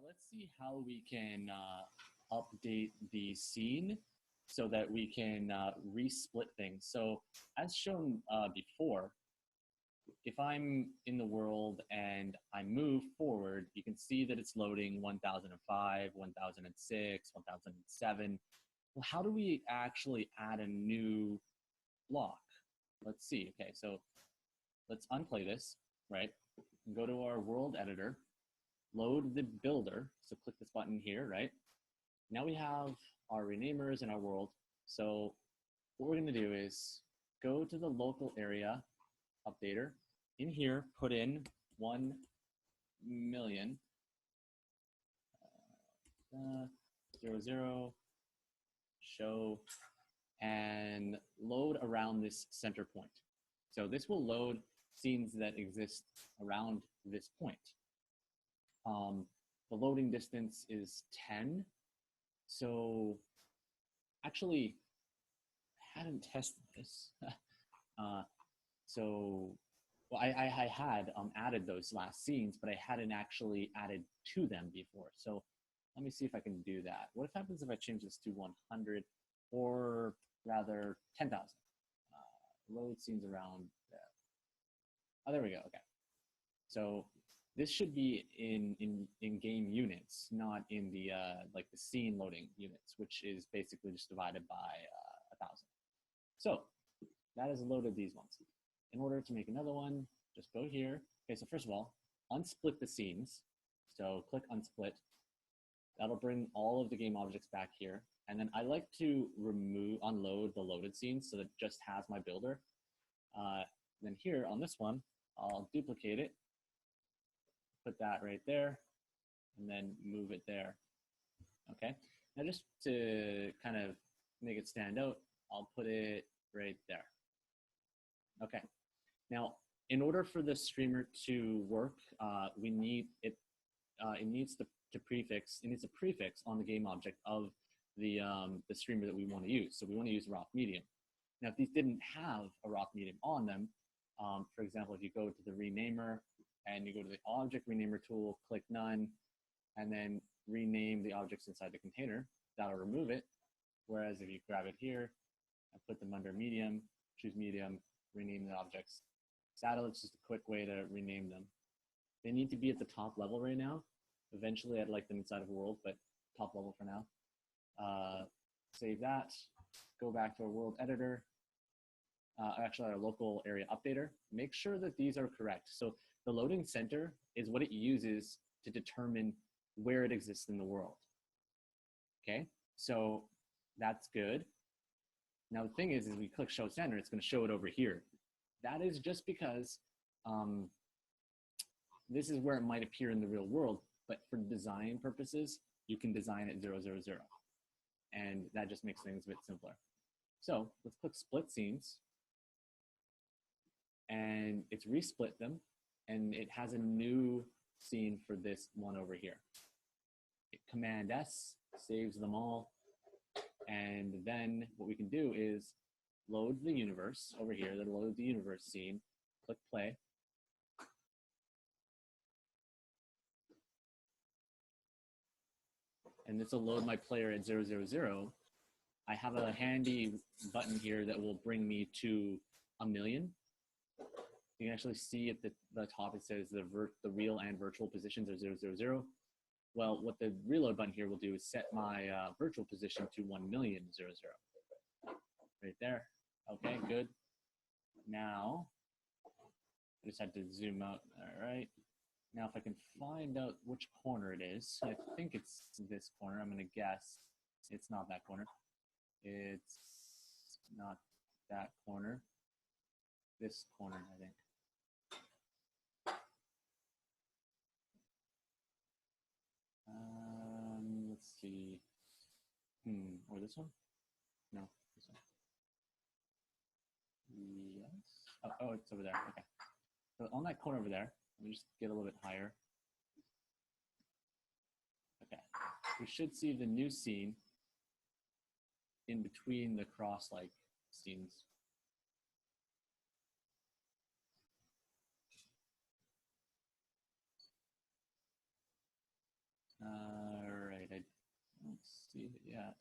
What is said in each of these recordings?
let's see how we can update the scene so that we can resplit things. So as shown before, if I'm in the world and I move forward, you can see that it's loading 1005, 1006, 1007. Well, how do we actually add a new block? Let's see. Okay, so let's unplay this, right? Go to our world editor, load the builder. So click this button here, right? Now we have our renamers in our world. So what we're gonna do is go to the local area updater. In here, put in 1 million, 00, show, and load around this center point. So this will load scenes that exist around this point. The loading distance is 10. So actually, I hadn't tested this. Well, I had added those last scenes, but I hadn't actually added to them before. So let me see if I can do that. What happens if I change this to 100 or rather 10,000? Load scenes around there. Oh, there we go. Okay. So this should be in game units, not in the like the scene loading units, which is basically just divided by 1,000. So that has loaded these ones. In order to make another one, just go here. Okay, so first of all, unsplit the scenes. So click unsplit. That'll bring all of the game objects back here. And then I like to unload the loaded scenes so that it just has my builder. Then here on this one, I'll duplicate it, put that right there, and then move it there. Okay, now just to kind of make it stand out, I'll put it right there. Okay, now in order for the streamer to work, we need it. It needs a prefix on the game object of the streamer that we want to use. So we want to use rock medium. Now, if these didn't have a rock medium on them, for example, if you go to the renamer and you go to the object renamer tool, click none, and then rename the objects inside the container, that'll remove it. Whereas if you grab it here and put them under medium, choose medium, rename the objects, that's just a quick way to rename them. They need to be at the top level right now. Eventually, I'd like them inside of a world, but top level for now. Save that, go back to our world editor, actually our local area updater. Make sure that these are correct. So the loading center is what it uses to determine where it exists in the world. Okay, so that's good. Now the thing is we click show center, it's going to show it over here. That is just because this is where it might appear in the real world, but for design purposes, you can design it 000. And that just makes things a bit simpler. So let's click split scenes. And it's resplit them. And it has a new scene for this one over here. Command S saves them all. And then what we can do is load the universe over here. That'll load the universe scene. Click play. And this will load my player at 000. I have a handy button here that will bring me to 1 million. You can actually see at the top it says the real and virtual positions are 000. Well, what the reload button here will do is set my virtual position to 1,000,000. Right there. Okay, good. Now, I just had to zoom out. All right. Now, if I can find out which corner it is, I think it's this corner. I'm going to guess it's not that corner. It's not that corner. This corner, I think. Let's see. Or this one? No, this one. Yes. Oh, it's over there. Okay. So on that corner over there, let me just get a little bit higher. Okay. We should see the new scene in between the cross-like scenes. see it yet.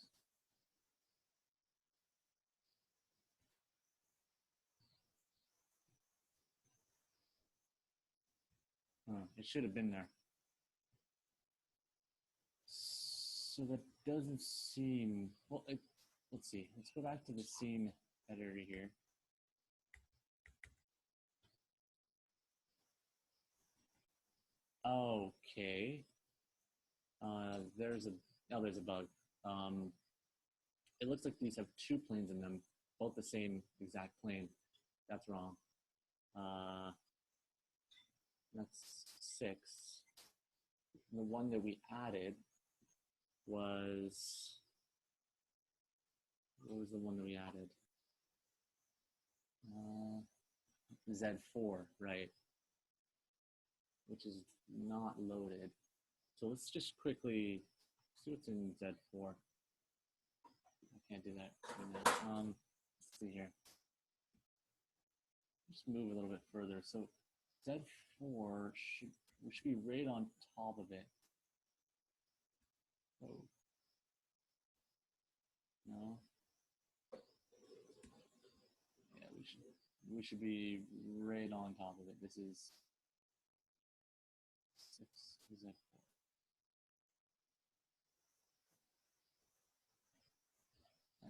It should have been there. So that doesn't seem, well, let's see. Let's go back to the scene editor here. Okay. There's a bug. It looks like these have two planes in them, both the same exact plane. That's wrong. That's 6. The one that we added was, what was the one that we added? Z4, right? Which is not loaded. So let's just quickly see what's in Z4. I can't do that right now. Let's see here. Just move a little bit further. So Z4 we should be right on top of it. Oh. No. Yeah, we should be right on top of it. This is 6 Z4.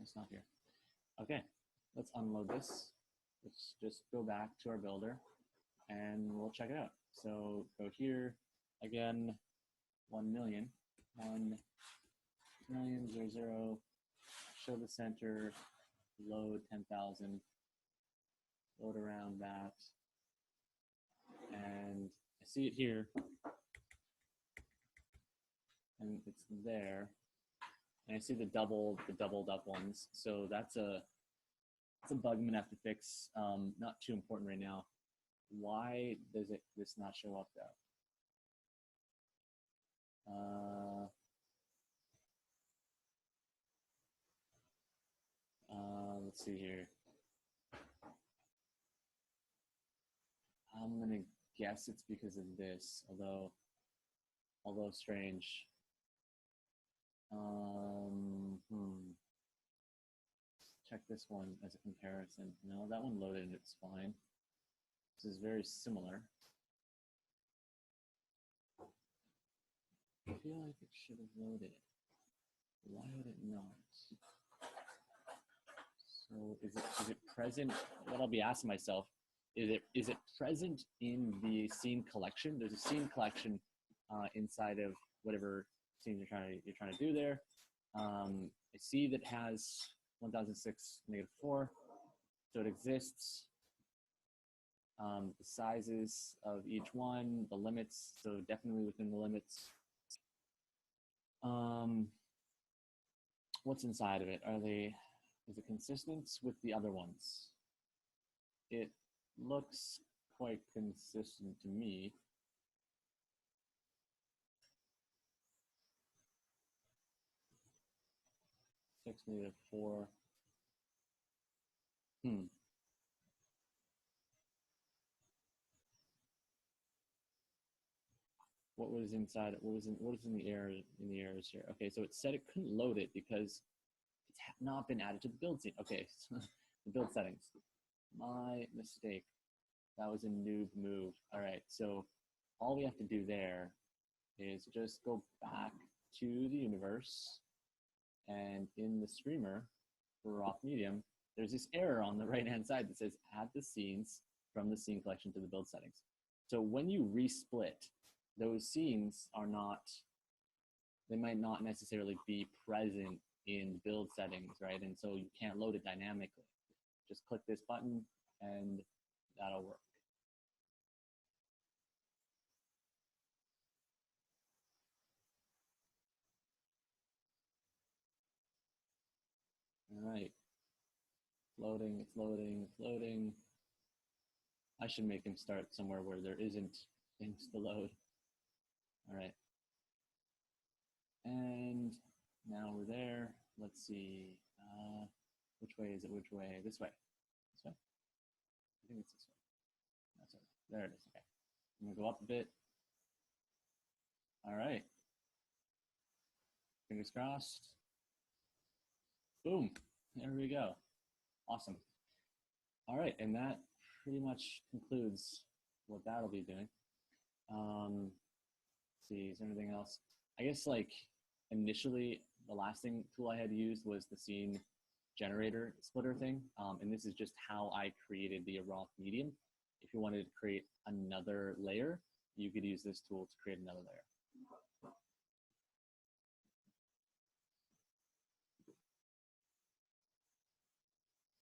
It's not here. Okay, let's unload this. Let's just go back to our builder and we'll check it out. So go here again, 1 million, 1 million 0 0, show the center, load 10,000, load around that, and I see it here, and it's there, and I see the doubled up ones. So that's a bug I'm gonna have to fix. Not too important right now. Why does this not show up though? Let's see here. I'm gonna guess it's because of this, although strange. Check this one as a comparison. No, that one loaded and it's fine. This is very similar. I feel like it should have loaded. Why would it not? So is it present? What I'll be asking myself, is it present in the scene collection? There's a scene collection inside of whatever scene you're trying to do there. I see that has 1006 -4, so it exists. The sizes of each one, the limits, so definitely within the limits. What's inside of it? Is it consistent with the other ones? It looks quite consistent to me. -4. What was inside? What was in the errors here? Okay, so it said it couldn't load it because it's not been added to the build scene. Okay, so the build settings. My mistake. That was a noob move. All right, so all we have to do there is just go back to the universe, and in the streamer for raw medium, there's this error on the right-hand side that says add the scenes from the scene collection to the build settings. So when you resplit, those scenes they might not necessarily be present in build settings, right? And so you can't load it dynamically. Just click this button and that'll work. All right. Loading, it's loading, it's loading. I should make him start somewhere where there isn't things to load. All right. And now we're there. Let's see. Which way is it? Which way? This way. This way? I think it's this way. That's it. There it is. Okay. I'm going to go up a bit. All right. Fingers crossed. Boom. There we go. Awesome. All right, and that pretty much concludes what that'll be doing. Let's see, is there anything else? I guess like initially the last tool I had used was the scene generator splitter thing, and this is just how I created the raw medium. If you wanted to create another layer, you could use this tool to create another layer.